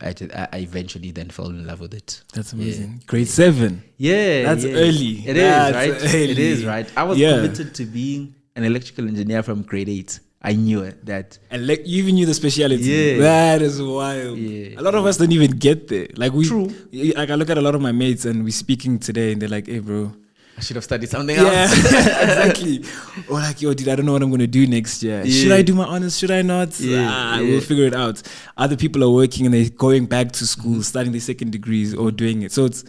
eventually then fell in love with it. That's amazing. Grade 7. That's early. It is, right? It is, right? I was committed to being an electrical engineer from grade 8. I knew it. That and like you even knew the specialty. That is wild. A lot of us don't even get there. Like True. Like I look at a lot of my mates and we're speaking today and they're like, hey bro, I should have studied something Yeah, else. exactly. Or like, yo, dude, I don't know what I'm going to do next year. Yeah. Should I do my honors? Should I not? Yeah. We'll figure it out. Other people are working and they're going back to school, starting their second degrees or doing it. So it's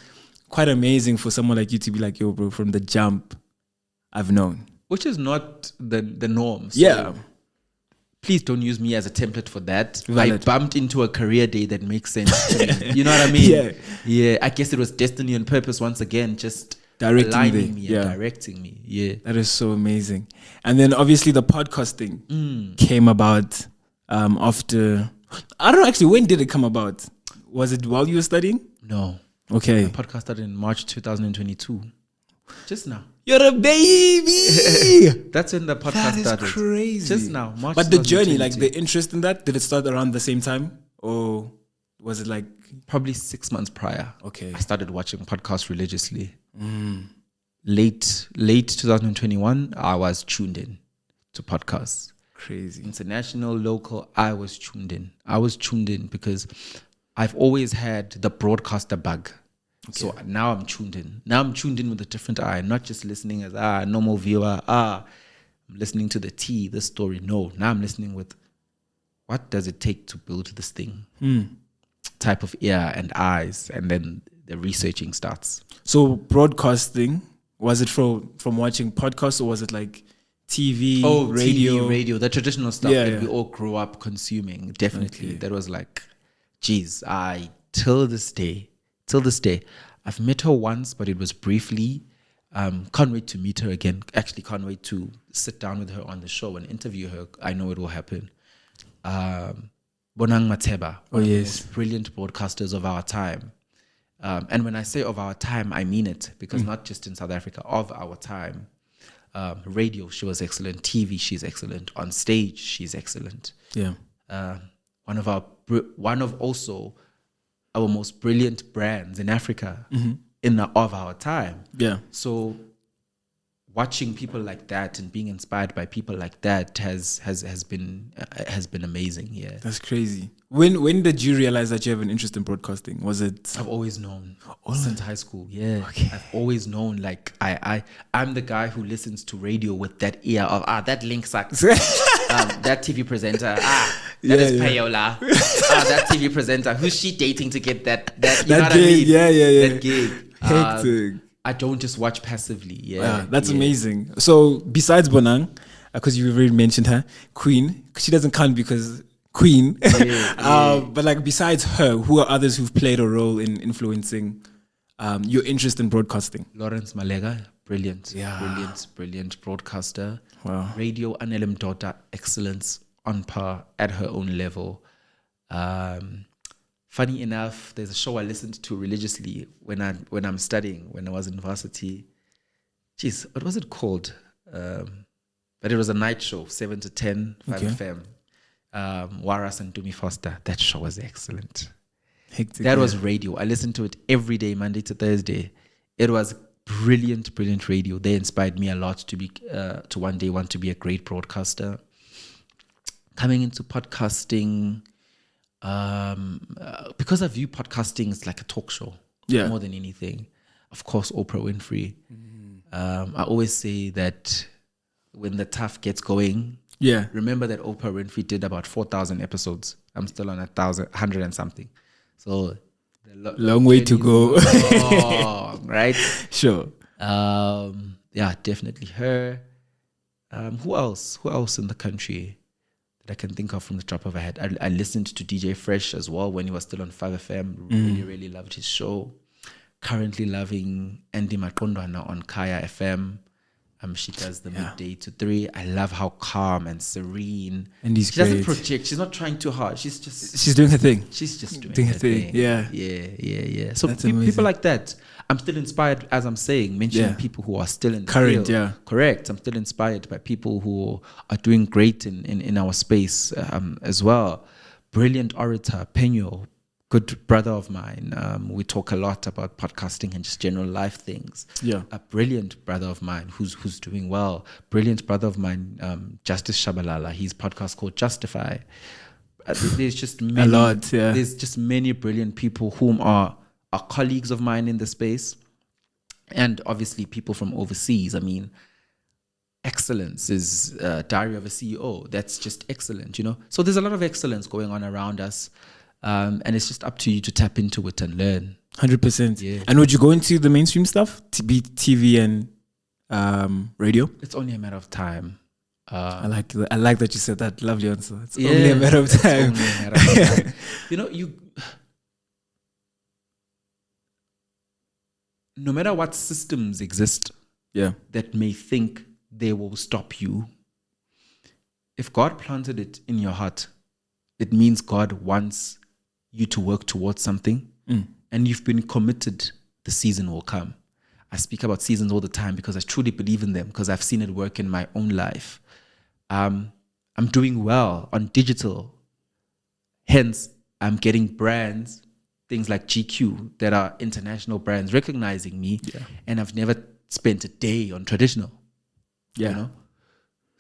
quite amazing for someone like you to be like, yo, bro, from the jump, I've known. Which is not the norm. So Yeah. please don't use me as a template for that. Valid. I bumped into a career day that makes sense to me. You know what I mean? Yeah. Yeah. I guess it was destiny and purpose once again, just Directing aligning me. me Yeah. and directing me. Yeah. That is so amazing. And then obviously the podcasting came about after, I don't know actually, when did it come about? Was it while you were studying? No. Okay. The podcast started in March 2022. Just now. You're a baby. That's when the podcast That is started. crazy. Just now. March But the journey, like 2022. the interest in that, did it start around the same time? Or was it like, Probably 6 months prior. okay. I started watching podcasts religiously. Late 2021, I was tuned in to podcasts. Crazy. International, local, I was tuned in. I was tuned in because I've always had the broadcaster bug. So now I'm tuned in. Now I'm tuned in with a different eye, not just listening as normal viewer. I'm listening to the this story. No, now I'm listening with what does it take to build this thing? Type of ear and eyes, and then the researching starts. So broadcasting, was it from watching podcasts or was it like TV, radio? TV, radio, the traditional stuff Yeah, that yeah. we all grew up consuming. Definitely. Okay. That was like, geez, till this day, I've met her once, but it was briefly. Can't wait to meet her again. Actually, can't wait to sit down with her on the show and interview her. I know it will happen. Bonang Mateba, one of the most brilliant broadcasters of our time. And when I say of our time, I mean it, because not just in South Africa, of our time. Radio, she was excellent. TV, she's excellent. On stage, she's excellent. Yeah. One of also our most brilliant brands in Africa of our time. Yeah. So watching people like that and being inspired by people like that has been amazing. Yeah, That's crazy. When did you realize that you have an interest in broadcasting? Was it? I've always known since high school. Yeah, Okay. I've always known. Like I'm the guy who listens to radio with that ear of that link sucks. That TV presenter. That is Payola. That TV presenter. Who's she dating to get that? You know what gig, I mean? yeah. That gig. Hectic. I don't just watch passively. Yeah, That's amazing. So besides Bonang, because you already mentioned her, Queen, she doesn't count because Queen. But like besides her, who are others who've played a role in influencing your interest in broadcasting? Lawrence Malega, brilliant. Yeah. Brilliant broadcaster. Wow. Radio Anelem Daughter, excellence on par at her own level. Funny enough, there's a show I listened to religiously when I'm studying, when I was in varsity. Jeez, what was it called? But it was a night show, 7 to 10, 5 FM. Waras and Dumi Foster. That show was excellent. Hectic. That was radio. I listened to it every day, Monday to Thursday. It was brilliant radio. They inspired me a lot to one day want to be a great broadcaster. Coming into podcasting, because I view podcasting as like a talk show more than anything. Of course, Oprah Winfrey. I always say that when the tough gets going, remember that Oprah Winfrey did about 4,000 episodes. I'm still on 100 and something. So long way to go. Long, right? Sure. Definitely her. Who else in the country that I can think of from the top of my head? I listened to DJ Fresh as well when he was still on 5FM. Really loved his show. Currently loving Andy Maqondwana on Kaya FM. She does the midday to 3. I love how calm and serene. And she doesn't project. She's not trying too hard. She's doing her thing. She's just doing her thing. Yeah. So people like that. I'm still inspired, as I'm saying, mentioning people who are still in the current field. Yeah, correct. I'm still inspired by people who are doing great in our space as well. Brilliant orator, Penyo, good brother of mine. We talk a lot about podcasting and just general life things. Yeah. A brilliant brother of mine who's doing well. Brilliant brother of mine, Justice Shabalala. His podcast called Justify. There's just many, a lot. Yeah. There's just many brilliant people whom are colleagues of mine in the space. And obviously people from overseas. I mean, excellence is Diary of a CEO. That's just excellent, So there's a lot of excellence going on around us. And it's just up to you to tap into it and learn. 100%. Yeah. And would you go into the mainstream stuff? TV and radio? It's only a matter of time. I like that you said that. Lovely answer. It's only a matter of time. It's only a matter of time. No matter what systems exist that may think they will stop you, if God planted it in your heart, it means God wants you to work towards something, and you've been committed, the season will come. I speak about seasons all the time because I truly believe in them, because I've seen it work in my own life. I'm doing well on digital. Hence, I'm getting brands, things like GQ, that are international brands recognizing me, and I've never spent a day on traditional.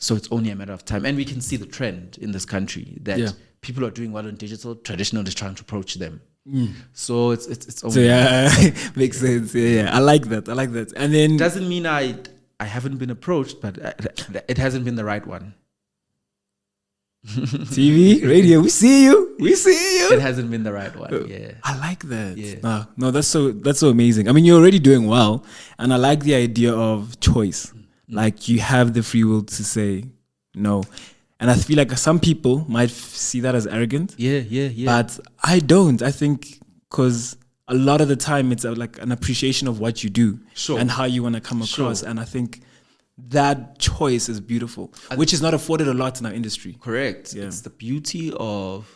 So it's only a matter of time. And we can see the trend in this country that people are doing well on digital, traditional is trying to approach them. So it's only makes sense. I like that. And then doesn't mean I haven't been approached, but it hasn't been the right one. TV, radio, we see you. It hasn't been the right one. I like that. No, that's so amazing. I mean, you're already doing well, and I like the idea of choice. Like, you have the free will to say no. And I feel like some people might see that as arrogant. But I don't. I think because a lot of the time it's like an appreciation of what you do and how you want to come across. And I think that choice is beautiful, which is not afforded a lot in our industry. Correct. It's the beauty of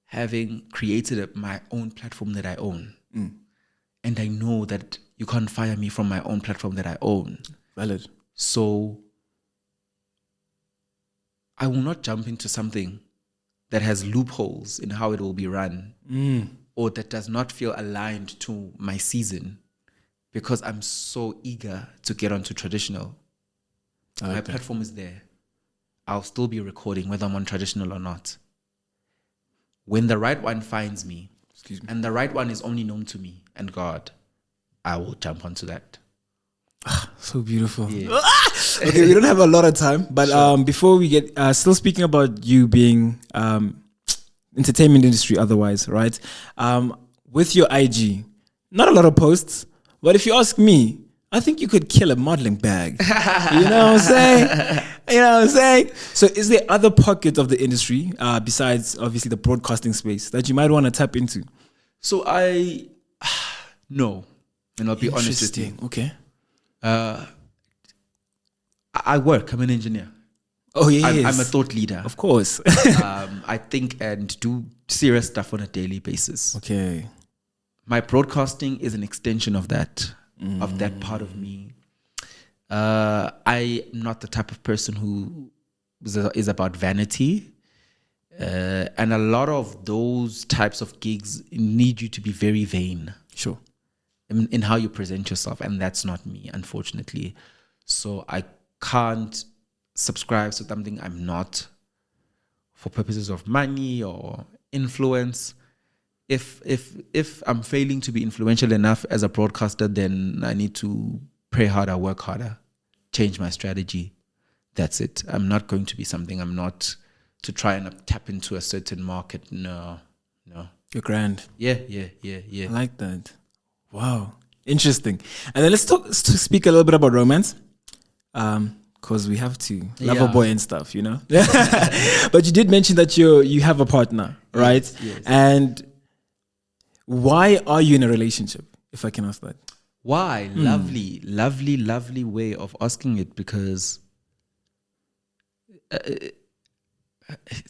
having created my own platform that I own. And I know that you can't fire me from my own platform that I own. Valid. So I will not jump into something that has loopholes in how it will be run, or that does not feel aligned to my season, because I'm so eager to get onto traditional. My platform is there. I'll still be recording whether I'm on traditional or not. When the right one finds me, and the right one is only known to me and God, I will jump onto that. So beautiful. Okay, we don't have a lot of time, but before we get still speaking about you being entertainment industry otherwise, right? With your IG, not a lot of posts, but if you ask me, I think you could kill a modeling bag. You know what I'm saying? So is there other pockets of the industry besides obviously the broadcasting space that you might want to tap into? So no, and I'll be honest with you. Okay. I work. I'm an engineer. Oh, yes. I'm a thought leader. Of course. I think and do serious stuff on a daily basis. Okay. My broadcasting is an extension of that part of me. I'm not the type of person who is about vanity. And a lot of those types of gigs need you to be very vain. Sure. In how you present yourself, and that's not me, unfortunately. So I can't subscribe to something I'm not for purposes of money or influence. If I'm failing to be influential enough as a broadcaster, then I need to pray harder, work harder, change my strategy. That's it. I'm not going to be something. I'm not to try and tap into a certain market. No. You're grand. Yeah. I like that. Wow, interesting. And then let's speak a little bit about romance, because we have to love a boy and stuff, you know. But you did mention that you have a partner, right? Yes. And why are you in a relationship, if I can ask that? Why? Lovely way of asking it, because it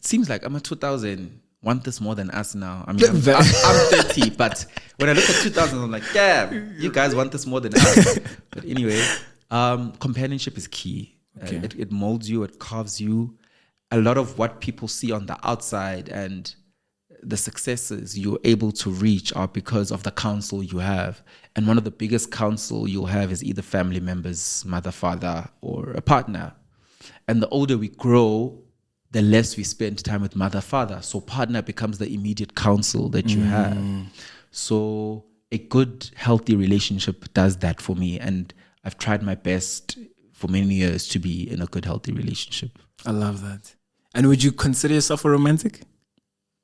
seems like I'm a 2000. Want this more than us now. I mean, I'm 30, but when I look at 2000, I'm like, damn, you guys want this more than us. But anyway, companionship is key. Okay. It molds you, it carves you. A lot of what people see on the outside and the successes you're able to reach are because of the counsel you have. And one of the biggest counsel you'll have is either family members, mother, father, or a partner. And the older we grow, the less we spend time with mother, father. So partner becomes the immediate counsel that you have. So a good, healthy relationship does that for me. And I've tried my best for many years to be in a good, healthy relationship. I love that. And would you consider yourself a romantic?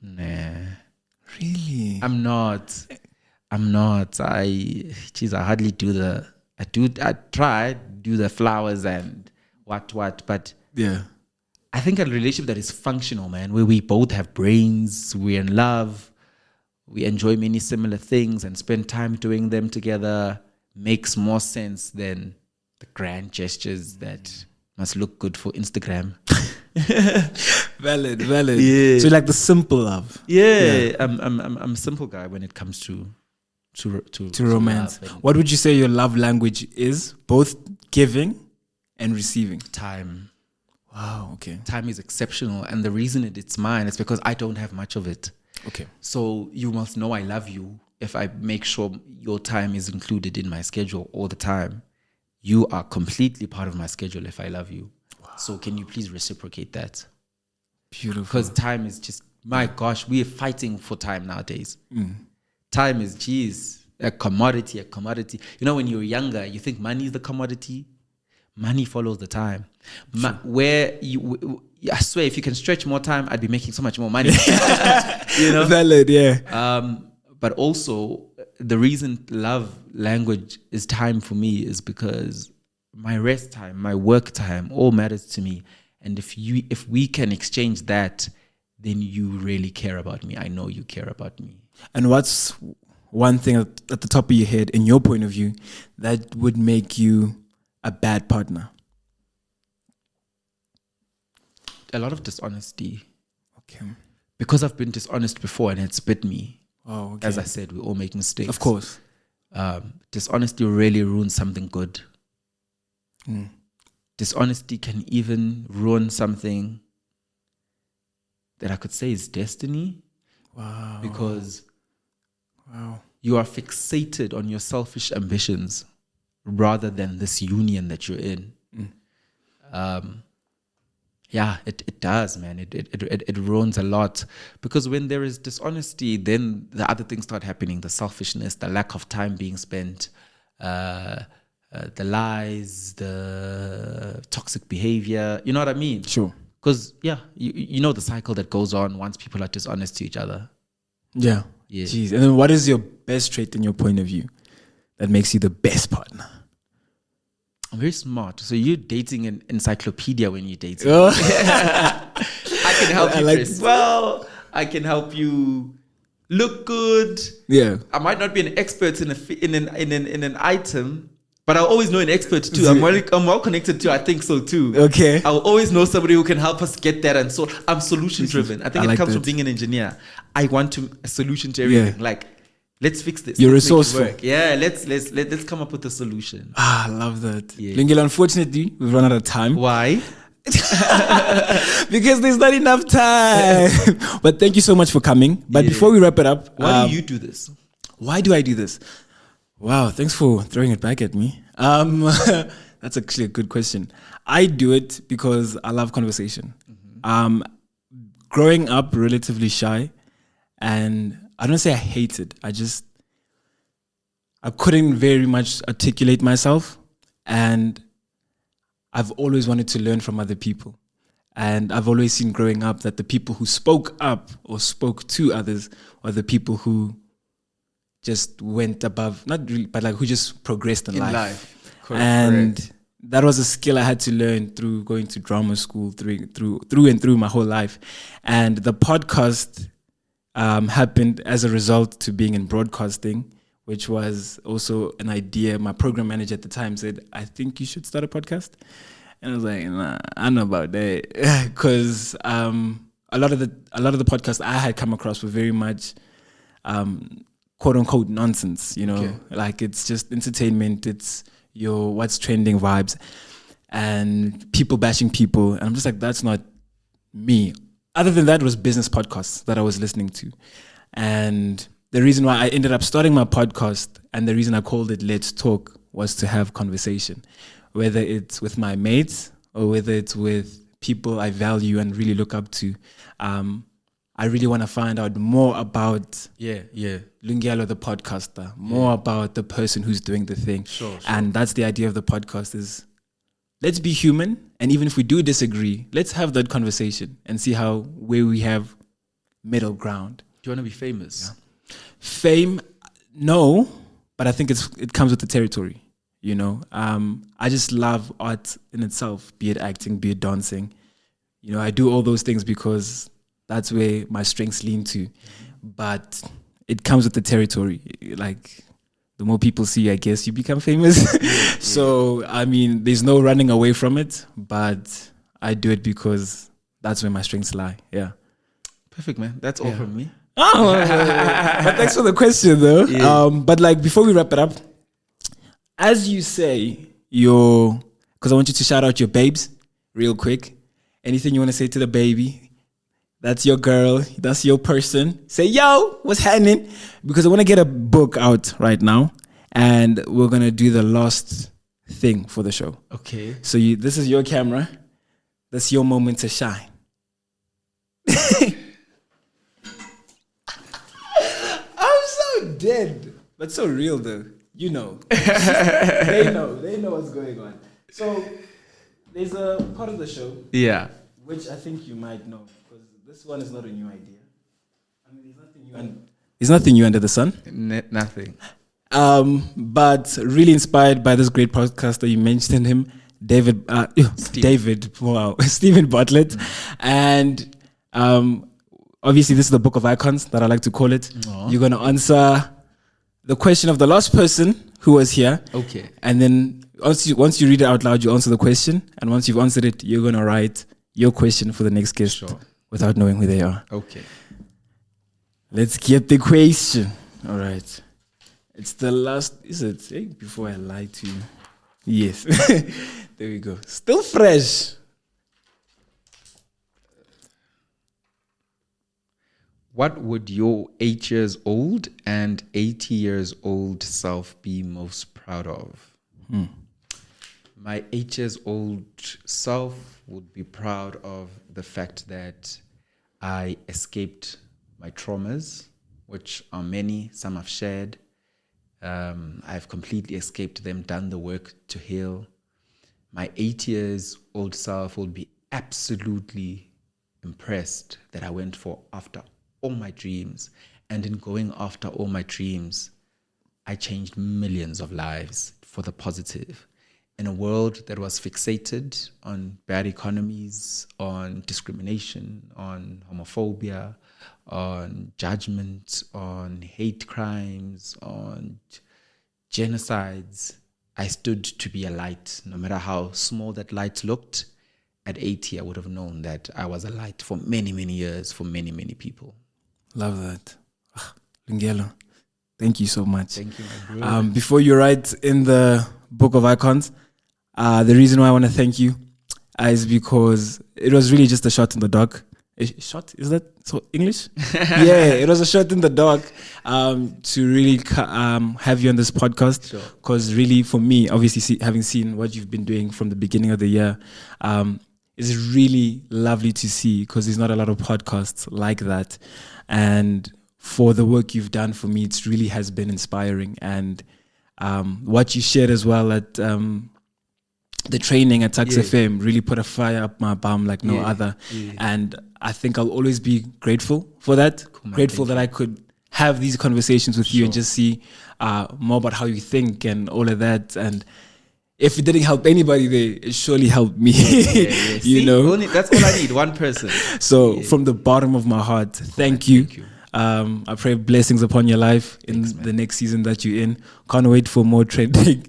Nah. Really? I'm not. I hardly do I try do the flowers and what, but yeah. I think a relationship that is functional, man, where we both have brains, we're in love, we enjoy many similar things and spend time doing them together makes more sense than the grand gestures that must look good for Instagram. Valid. Yeah. So like the simple love. Yeah. I'm a simple guy when it comes to romance. love and What would you say your love language is? Both giving and receiving. time. Wow. Okay. Time is exceptional, and the reason it's mine is because I don't have much of it. Okay. So you must know I love you if I make sure your time is included in my schedule all the time. You are completely part of my schedule if I love you. Wow. So can you please reciprocate that? Beautiful. Because time is just, my gosh, we are fighting for time nowadays. Time is, a commodity. You know, when you're younger, you think money is the commodity. Money follows the time. I swear, if you can stretch more time, I'd be making so much more money. You know? Valid, yeah. But also, the reason love language is time for me is because my rest time, my work time, all matters to me. And if we can exchange that, then you really care about me. I know you care about me. And what's one thing at the top of your head, in your point of view, that would make you a bad partner? A lot of dishonesty. Okay. Because I've been dishonest before and it's bit me. Oh, okay. As I said, we all make mistakes. Of course. Dishonesty really ruins something good. Dishonesty can even ruin something that I could say is destiny. Wow. Because you are fixated on your selfish ambitions rather than this union that you're in. Yeah, it does, man. It ruins a lot. Because when there is dishonesty, then the other things start happening. The selfishness, the lack of time being spent, the lies, the toxic behavior. You know what I mean? Sure. Because, yeah, you know the cycle that goes on once people are dishonest to each other. Yeah. Jeez. And then what is your best trait in your point of view that makes you the best partner? I'm very smart. So you're dating an encyclopedia when you're dating. I can help you like dress well. I can help you look good. Yeah. I might not be an expert in an item, but I'll always know an expert too. I'm well connected too. I think so too. Okay. I'll always know somebody who can help us get that. And so I'm solution driven. I think it comes from being an engineer. I want a solution to everything. Yeah. Like, let's fix this. You're let's resourceful. Make it work. Yeah, let's come up with a solution. I love that. Yeah. Lungelo, unfortunately, we've run out of time. Why? Because there's not enough time. But thank you so much for coming. But before we wrap it up, why do you do this? Why do I do this? Wow, thanks for throwing it back at me. That's actually a good question. I do it because I love conversation. Growing up relatively shy, and I don't say I hate it. I couldn't very much articulate myself, and I've always wanted to learn from other people. And I've always seen growing up that the people who spoke up or spoke to others were the people who just went above, not really, but like who just progressed in life. Correct. That was a skill I had to learn through going to drama school, through my whole life. And the podcast happened as a result to being in broadcasting, which was also an idea. My program manager at the time said, I think you should start a podcast. And I was like, nah, I don't know about that. Because a lot of the podcasts I had come across were very much quote unquote nonsense, you know, like it's just entertainment, it's your what's trending vibes and people bashing people. And I'm just like, that's not me. Other than that, it was business podcasts that I was listening to. And the reason why I ended up starting my podcast and the reason I called it Let's Talk was to have conversation, whether it's with my mates or whether it's with people I value and really look up to. I really want to find out more about Lungelo the podcaster, more about the person who's doing the thing. Sure. And that's the idea of the podcast is let's be human. And even if we do disagree, let's have that conversation and see where we have middle ground. Do you want to be famous? Yeah. Fame, no, but I think it comes with the territory. You know, I just love art in itself, be it acting, be it dancing. You know, I do all those things because that's where my strengths lean to. But it comes with the territory. Like, the more people see, I guess, you become famous. So, I mean, there's no running away from it, but I do it because that's where my strengths lie. Yeah. Perfect, man. That's all from me. Oh, but thanks for the question, though. Yeah. But like, before we wrap it up, as you say, because I want you to shout out your babes real quick. Anything you want to say to the baby? That's your girl. That's your person. Say, yo, what's happening? Because I want to get a book out right now. And we're going to do the last thing for the show. Okay. So this is your camera. That's your moment to shine. I'm so dead. But so real, though. You know. They know what's going on. So there's a part of the show. Yeah. Which I think you might know. This one is not a new idea. I mean, there's nothing new under the sun. Nothing. But really inspired by this great podcaster, you mentioned him, Stephen Bartlett. And obviously this is the Book of Icons that I like to call it. Aww. You're going to answer the question of the last person who was here. Okay. And then once you read it out loud, you answer the question. And once you've answered it, you're going to write your question for the next guest. Sure. Without knowing who they are. Okay. Let's get the question. All right. It's the last. Is it? Hey, before I lie to you. Yes. There we go. Still fresh. What would your 8 years old and 80 years old self be most proud of? My 8 years old self would be proud of the fact that I escaped my traumas, which are many. Some I've shared. I've completely escaped them, done the work to heal. My 8 years old self would be absolutely impressed that I went after all my dreams. And in going after all my dreams, I changed millions of lives for the positive. In a world that was fixated on bad economies, on discrimination, on homophobia, on judgment, on hate crimes, on genocides, I stood to be a light. No matter how small that light looked, at 80, I would have known that I was a light for many, many years, for many, many people. Love that. Lungelo, thank you so much. Thank you, my brother. Before you write in the Book of Icons, the reason why I want to thank you is because it was really just a shot in the dark. A shot? Is that so English? Yeah, it was a shot in the dark to really have you on this podcast. Because really, for me, obviously, having seen what you've been doing from the beginning of the year, it's really lovely to see because there's not a lot of podcasts like that. And for the work you've done for me, it really has been inspiring. And what you shared as well at the training at Tax FM really put a fire up my bum like no other. And I think I'll always be grateful for that. Cool, grateful that I could have these conversations with you and just see more about how you think and all of that. And if it didn't help anybody there, it surely helped me. You know? That's all I need, one person. So from the bottom of my heart, thank you. I pray blessings upon your life in the next season that you're in. Can't wait for more trending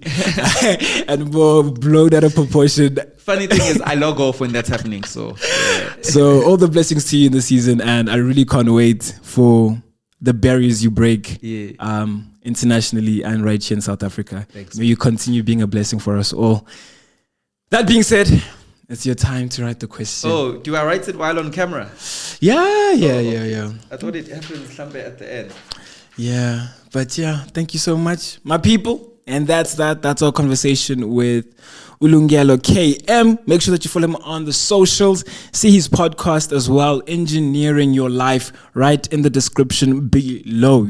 and more blown out of proportion. Funny thing is, I log off when that's happening. So all the blessings to you in the season, and I really can't wait for the barriers you break internationally and right here in South Africa. Thanks, May you continue being a blessing for us all. That being said, it's your time to write the question. Oh, do I write it while on camera? Yeah. I thought it happens somewhere at the end. Yeah, but thank you so much. My people, And that's that. That's our conversation with Lungelo KM. Make sure that you follow him on the socials. See his podcast as well, Engineering Your Life, right in the description below.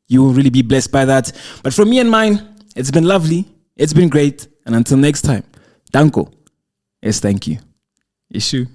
You will really be blessed by that. But from me and mine, it's been lovely. It's been great. And until next time, danko. Yes, thank you. Issue.